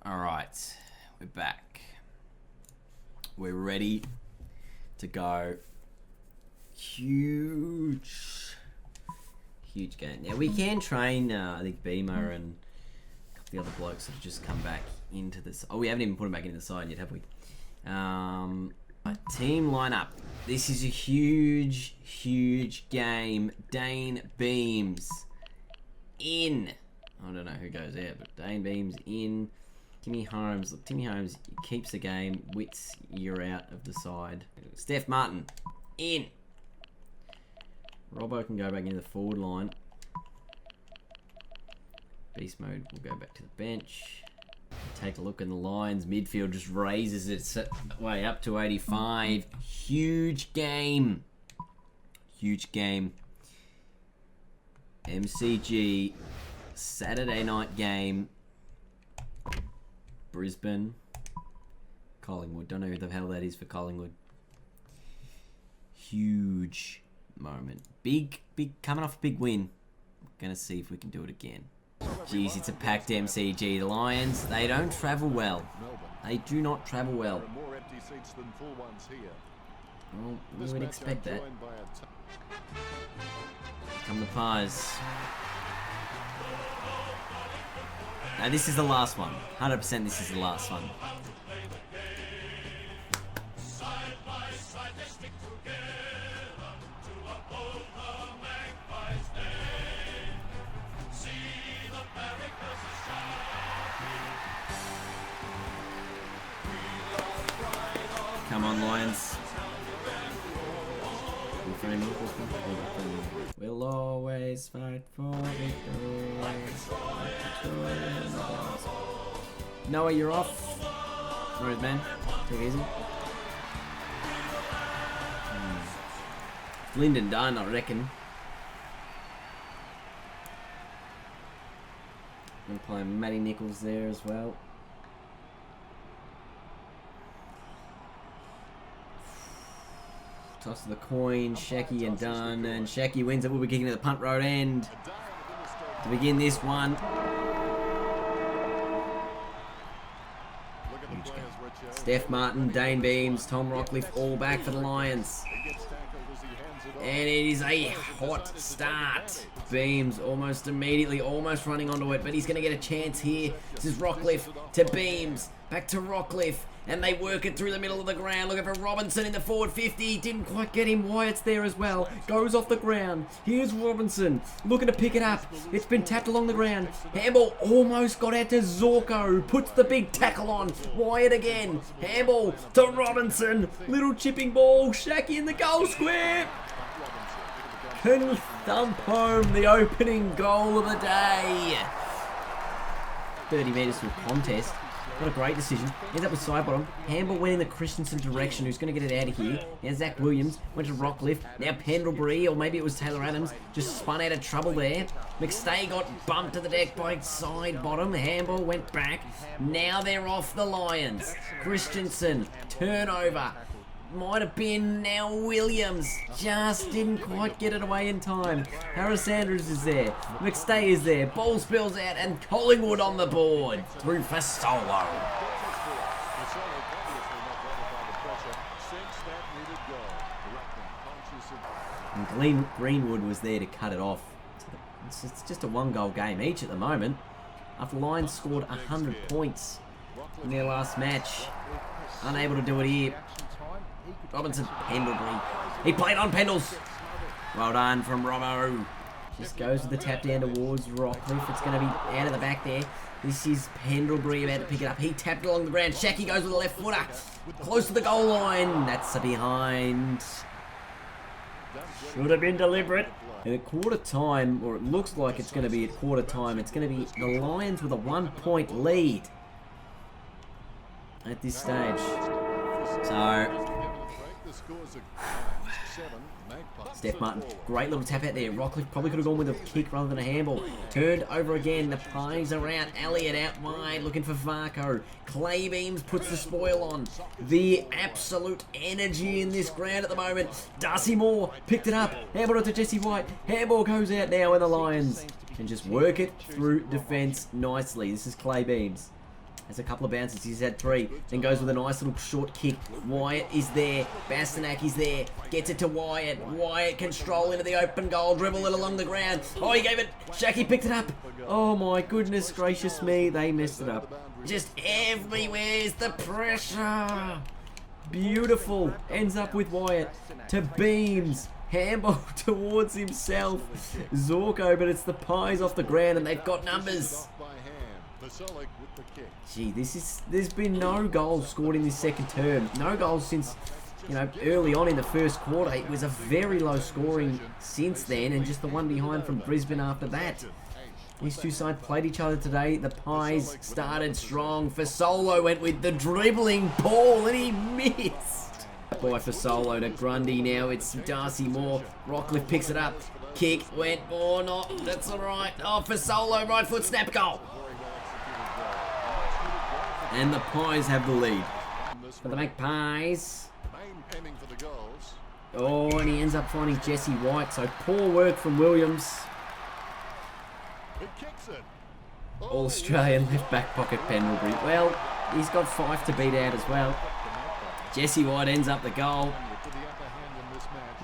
Alright, we're back. We're ready to go. Huge game. Now we can train, I think Beamer and a couple of the other blokes that have just come back into this. Oh, we haven't even put them back into the side yet, have we? Team lineup. This is a huge game. Dane Beams in. I don't know who goes out, but Dane Beams in. Timmy Holmes. Look, Timmy Holmes keeps the game. Wits, you're out of the side. Steph Martin in. Robbo can go back into the forward line. Beast mode will go back to the bench. Take a look in the Lions. Midfield just raises its way up to 85. Huge game. MCG. Saturday night game. Brisbane. Collingwood. Don't know who the hell that is for Collingwood. Huge moment. Big, coming off a big win. Gonna see if we can do it again. Jeez, it's a packed MCG. The Lions, they don't travel well. They do not travel well. Well, we would expect that. Come the Pies. Now this is the last one. 100% this is the last one. Come on, Lions. We'll always fight for victory. Noah, you're off. Alright, man. Take it easy. Lyndon done, I reckon. I'm playing Matty Nichols there as well. Toss of the coin, Shecky and Dunn, and Shecky wins it. We'll be kicking to the punt road end to begin this one. Steph Martin, Dane Beams, Tom Rockcliffe all back for the Lions. And it is a hot start. Beams almost immediately, almost running onto it, but he's going to get a chance here. This is Rockcliffe to Beams, back to Rockcliffe, and they work it through the middle of the ground. Looking for Robinson in the forward 50. Didn't quite get him. Wyatt's there as well. Goes off the ground. Here's Robinson looking to pick it up. It's been tapped along the ground. Handball almost got out to Zorko. Puts the big tackle on. Wyatt again. Handball to Robinson. Little chipping ball. Shacky in the goal square. Can thump home the opening goal of the day. 30 metres to a contest. What a great decision. Ends up with side bottom. Handball went in the Christensen direction. Who's going to get it out of here? Now Zach Williams went to Rockcliffe. Now Pendlebury, or maybe it was Taylor Adams, just spun out of trouble there. McStay got bumped to the deck by side bottom. Handball went back. Now they're off the Lions. Christensen, turnover. Might have been now Williams. Just didn't quite get it away in time. Harris Andrews is there. McStay is there. Ball spills out and Collingwood on the board. Through for Solo. And Glenn Greenwood was there to cut it off. It's just a one-goal game each at the moment. After Lions scored 100 points in their last match. Unable to do it here. Robinson, Pendlebury. He played on Pendles. Well done from Robbo. Just goes with the tap down towards Rockcliffe. It's going to be out of the back there. This is Pendlebury about to pick it up. He tapped it along the ground. Shacky goes with the left footer. Close to the goal line. That's a behind. Should have been deliberate. And at quarter time, or it looks like it's going to be at quarter time, it's going to be the Lions with a 1-point lead at this stage. So Steph Martin, great little tap out there. Rockcliffe probably could have gone with a kick rather than a handball. Turned over again. The Pies are out. Elliott out wide looking for Varco. Clay Beams puts the spoil on. The absolute energy in this ground at the moment. Darcy Moore picked it up. Handball to Jesse White. Handball goes out now in the Lions. And just work it through defence nicely. This is Clay Beams. Has a couple of bounces. He's had 3. Then goes with a nice little short kick. Wyatt is there. Bastanak is there. Gets it to Wyatt. Wyatt can stroll into the open goal. Dribble it along the ground. Oh, he gave it. Shaki picked it up. Oh, my goodness gracious me. They messed it up. Just everywhere is the pressure. Beautiful. Ends up with Wyatt. To Beams. Handball towards himself. Zorko, but it's the Pies off the ground and they've got numbers. Gee, there's been no goals scored in this second term. No goals since, early on in the first quarter. It was a very low scoring since then, and just the one behind from Brisbane after that. These two sides played each other today. The Pies started strong. Fasolo went with the dribbling ball and he missed. By Fasolo to Grundy now. It's Darcy Moore. Rockcliffe picks it up. Kick went, not. That's all right. Oh, Fasolo, right foot snap goal. And the Pies have the lead. For the Magpies. Oh, and he ends up finding Jesse White. So poor work from Williams. All Australian left back pocket Pendlebury. Well, he's got 5 to beat out as well. Jesse White ends up the goal.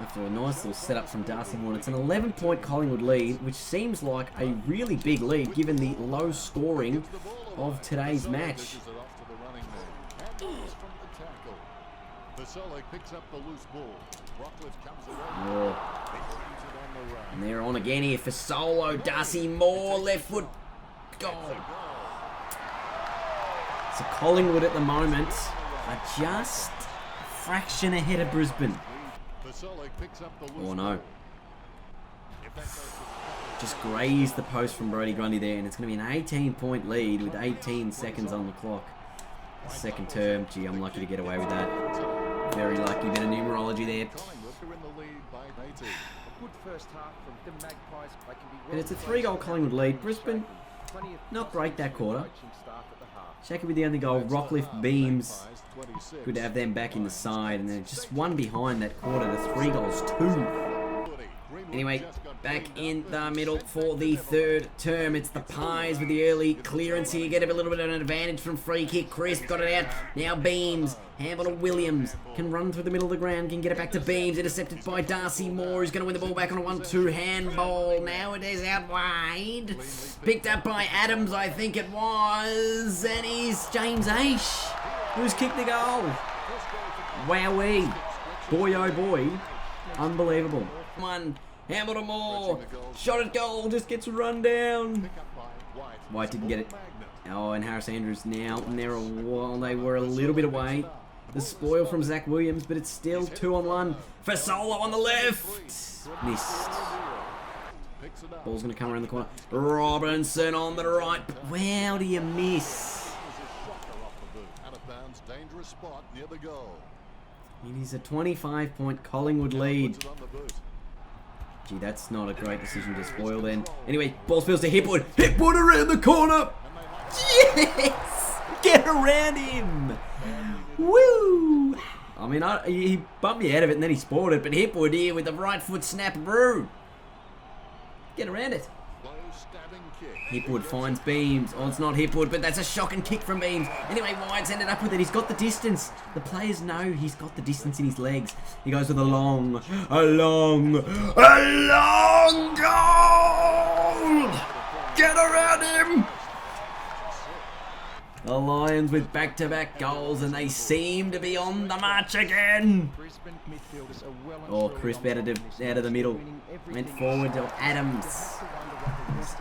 After a nice little setup from Darcy Moore. It's an 11-point Collingwood lead, which seems like a really big lead given the low scoring of today's match. Oh. And they're on again here for Solo. Darcy Moore, left foot goal. So Collingwood at the moment are just a fraction ahead of Brisbane. Oh no. Just grazed the post from Brodie Grundy there, and it's going to be an 18-point lead with 18 seconds on the clock. Second term. Gee, I'm lucky to get away with that. Very lucky. Bit of numerology there. And it's a 3-goal Collingwood lead. Brisbane, not great that quarter. Shaki with the only goal. Rockcliffe, Beams. Good to have them back in the side. And then just one behind that quarter. The 3 goals, 2. Anyway, back in the middle for the third term. It's the Pies with the early clearance here. Get a little bit of an advantage from free kick. Crisp got it out. Now Beams. Handball to Williams. Can run through the middle of the ground. Can get it back to Beams. Intercepted by Darcy Moore. Who's going to win the ball back on a 1-2 handball. Now it is out wide. Picked up by Adams, I think it was. And he's James Aish, who's kicked the goal. Wowee. Boy, oh boy. Unbelievable. One. Handball to Moore. Shot at goal. Just gets run down. White didn't get it. Oh, and Harris Andrews now. And they were a little bit away. The spoil from Zach Williams, but it's still 2-on-1. For Solo on the left. Missed. Ball's going to come around the corner. Robinson on the right. Wow, do you miss? It is a 25-point Collingwood lead. Gee, that's not a great decision to spoil then. Anyway, ball spills to Hipwood. Hipwood around the corner. Yes! Get around him. Woo! I mean, he bumped me out of it and then he spoiled it, but Hipwood here with the right foot snap through. Get around it. Hipwood finds Beams. Oh, it's not Hipwood, but that's a shocking kick from Beams. Anyway, White's ended up with it. He's got the distance. The players know he's got the distance in his legs. He goes with a long goal! Get around him! The Lions with back-to-back goals, and they seem to be on the march again. Oh, Crisp out of the middle. Went forward to Adams.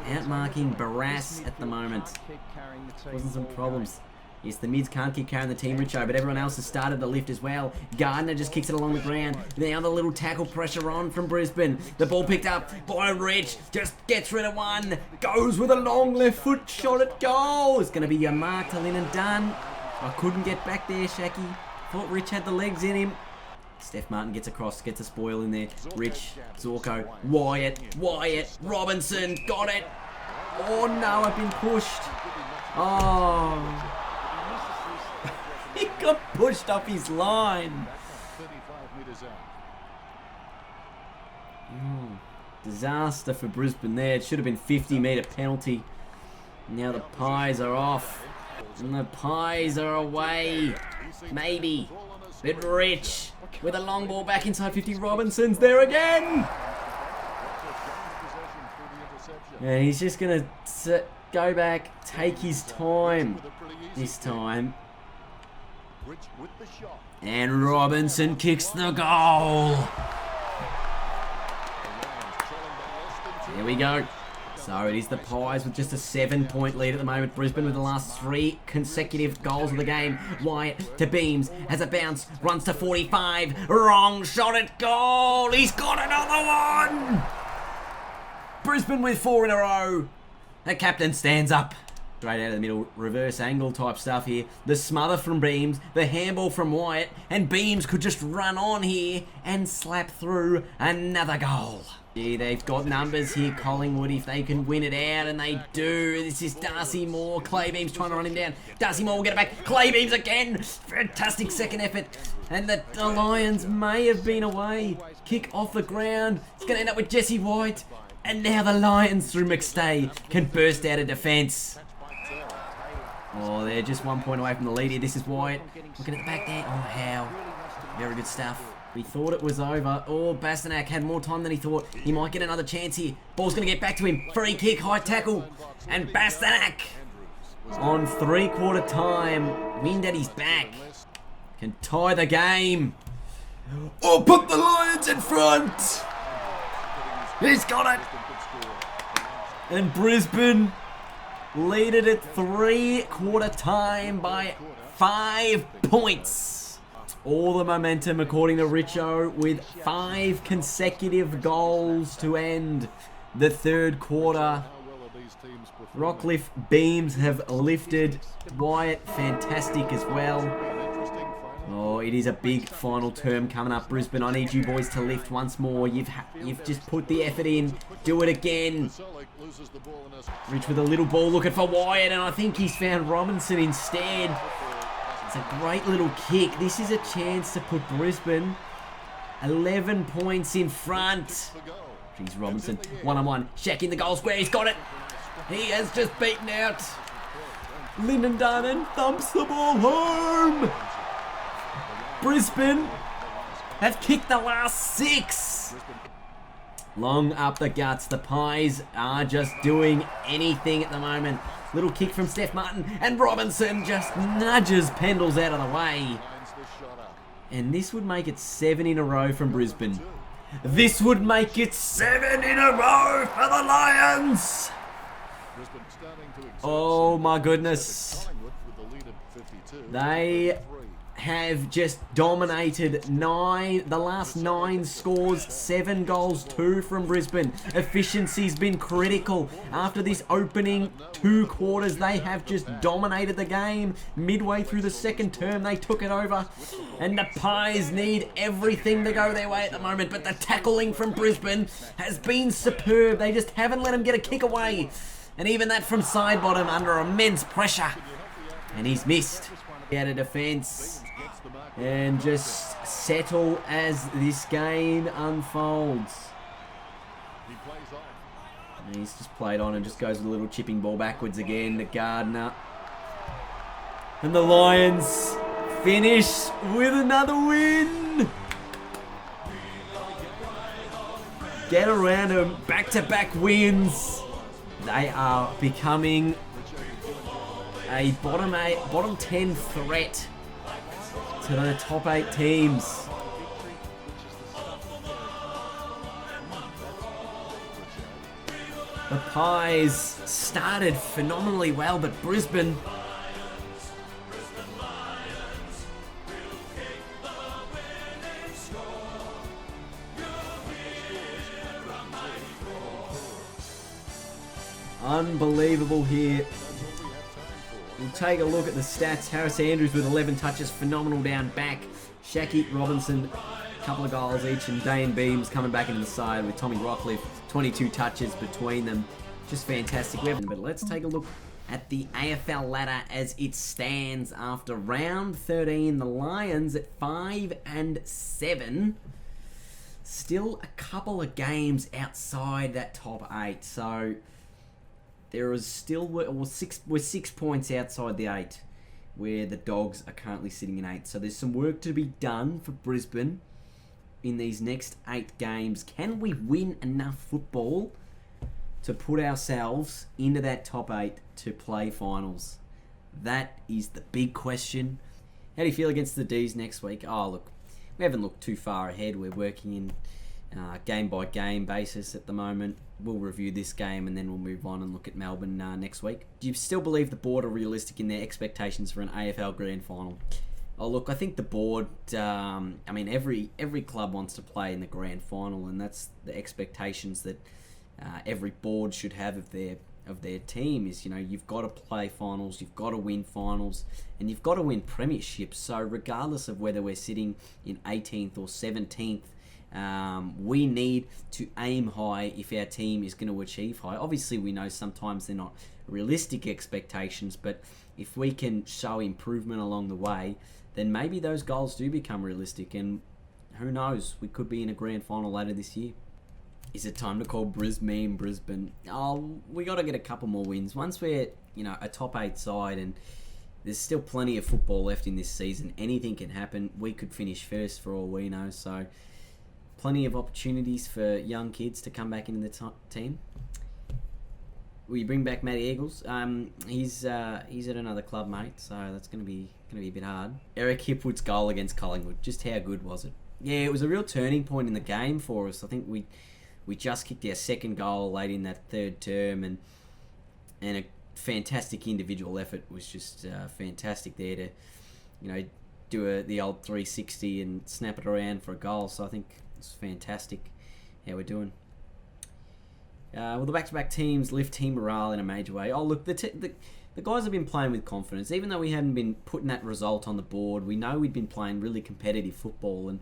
Outmarking Barras at the moment. Causing some problems. Yes, the mids can't keep carrying the team, Richo, but everyone else has started the lift as well. Gardner just kicks it along the ground. Now the little tackle pressure on from Brisbane. The ball picked up by Rich. Just gets rid of one. Goes with a long left foot shot at goal. It's going to be your mark to Lynn and Dunn. I couldn't get back there, Shaki. Thought Rich had the legs in him. Steph Martin gets across, gets a spoil in there. Rich, Zorko, Wyatt, Robinson, got it. Oh no, I've been pushed. Oh. He got pushed off his line. Disaster for Brisbane there. It should have been 50-metre penalty. Now the Pies are off. And the Pies are away. Maybe. Bit rich. With a long ball back inside 50. Robinson's there again. And he's just going to go back, take his time this time. And Robinson kicks the goal. There we go. So it is the Pies with just a 7-point lead at the moment. Brisbane with the last 3 consecutive goals of the game. Wyatt to Beams. Has a bounce. Runs to 45. Wrong shot at goal. He's got another one. Brisbane with 4 in a row. The captain stands up. Straight out of the middle. Reverse angle type stuff here. The smother from Beams. The handball from Wyatt. And Beams could just run on here and slap through another goal. Yeah, they've got numbers here, Collingwood, if they can win it out, and they do. This is Darcy Moore. Clay Beams trying to run him down. Darcy Moore will get it back. Clay Beams again. Fantastic second effort. And the Lions may have been away. Kick off the ground. It's going to end up with Jesse White. And now the Lions, through McStay, can burst out of defence. Oh, they're just 1 point away from the lead here. This is White. Looking at the back there. Oh, how. Very good stuff. We thought it was over. Oh, Bastanak had more time than he thought. He might get another chance here. Ball's going to get back to him. Free kick, high tackle. And Bastanak on 3/4 time. Wind at his back. Can tie the game. Oh, put the Lions in front. He's got it. And Brisbane lead it at 3/4 time by 5 points. All the momentum according to Richo with 5 consecutive goals to end the 3rd quarter. Rockcliffe Beams have lifted. Wyatt fantastic as well. Oh, it is a big final term coming up, Brisbane. I need you boys to lift once more. You've just put the effort in. Do it again. Rich with a little ball looking for Wyatt, and I think he's found Robinson instead. It's a great little kick. This is a chance to put Brisbane 11 points in front. Jeez, Robinson, one-on-one. Shaq in the goal square. He's got it. He has just beaten out Lyndon Dunn and thumps the ball home. Brisbane have kicked the last 6. Long up the guts. The Pies are just doing anything at the moment. Little kick from Steph Martin, and Robinson just nudges Pendles out of the way. And this would make it 7 in a row from Brisbane. This would make it 7 in a row for the Lions. Oh my goodness. They have just dominated the last 9 scores, 7 goals, 2 from Brisbane. Efficiency's been critical. After this opening 2 quarters, they have just dominated the game. Midway through the 2nd term, they took it over. And the Pies need everything to go their way at the moment, but the tackling from Brisbane has been superb. They just haven't let him get a kick away. And even that from side bottom under immense pressure. And he's missed. Out of defence. And just settle as this game unfolds. And he's just played on and just goes with a little chipping ball backwards again to Gardner. And the Lions finish with another win. Get around them. Back-to-back wins. They are becoming a bottom 10 threat to the top 8 teams. The Pies started phenomenally well, but Brisbane unbelievable here. We'll take a look at the stats. Harris Andrews with 11 touches, phenomenal down back. Shaki Robinson, a couple of goals each, and Dane Beams coming back into the side with Tommy Rockcliffe, 22 touches between them. Just fantastic. But let's take a look at the AFL ladder as it stands after round 13. The Lions at 5-7. Still a couple of games outside that top 8. So There is still we're 6 points outside the 8, where the Dogs are currently sitting in 8. So there's some work to be done for Brisbane in these next 8 games. Can we win enough football to put ourselves into that top 8 to play finals? That is the big question. How do you feel against the D's next week? Oh, look, we haven't looked too far ahead. We're working in game-by-game basis at the moment. We'll review this game and then we'll move on and look at Melbourne next week. Do you still believe the board are realistic in their expectations for an AFL Grand Final? Oh, look, I think the board, every club wants to play in the Grand Final, and that's the expectations that every board should have of their team is, you've got to play finals, you've got to win finals, and you've got to win premierships. So regardless of whether we're sitting in 18th or 17th, we need to aim high if our team is going to achieve high. Obviously, we know sometimes they're not realistic expectations, but if we can show improvement along the way, then maybe those goals do become realistic, and who knows, we could be in a grand final later this year. Is it time to call Brisbane? Oh, we got to get a couple more wins. Once we're, a top 8 side, and there's still plenty of football left in this season, anything can happen. We could finish first for all we know, so plenty of opportunities for young kids to come back into the team. Will you bring back Matty Eagles? He's at another club, mate, so that's gonna be a bit hard. Eric Hipwood's goal against Collingwood, just how good was it? Yeah, it was a real turning point in the game for us. I think we just kicked our second goal late in that third term, and a fantastic individual effort was just fantastic there to, do the old 360 and snap it around for a goal. So I think it's fantastic how we're doing. Well, the back-to-back teams lift team morale in a major way. Oh, look, the guys have been playing with confidence. Even though we hadn't been putting that result on the board, we know we'd been playing really competitive football. And,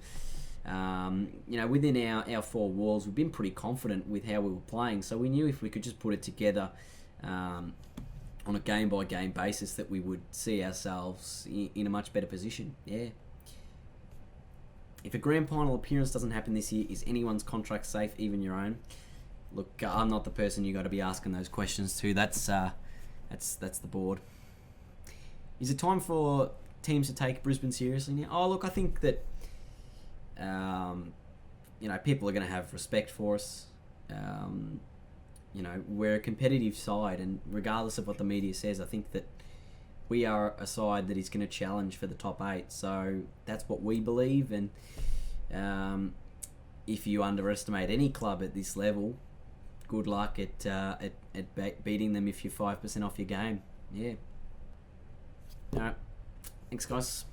within our 4 walls, we've been pretty confident with how we were playing. So we knew if we could just put it together on a game-by-game basis that we would see ourselves in a much better position. Yeah. If a grand final appearance doesn't happen this year, is anyone's contract safe, even your own? Look, I'm not the person you got to be asking those questions to. That's the board. Is it time for teams to take Brisbane seriously now? Oh, look, I think that people are going to have respect for us. We're a competitive side, and regardless of what the media says, I think that we are a side that is going to challenge for the top 8. So that's what we believe, and if you underestimate any club at this level, good luck at beating them if you're 5% off your game. Yeah. All right. Thanks, guys.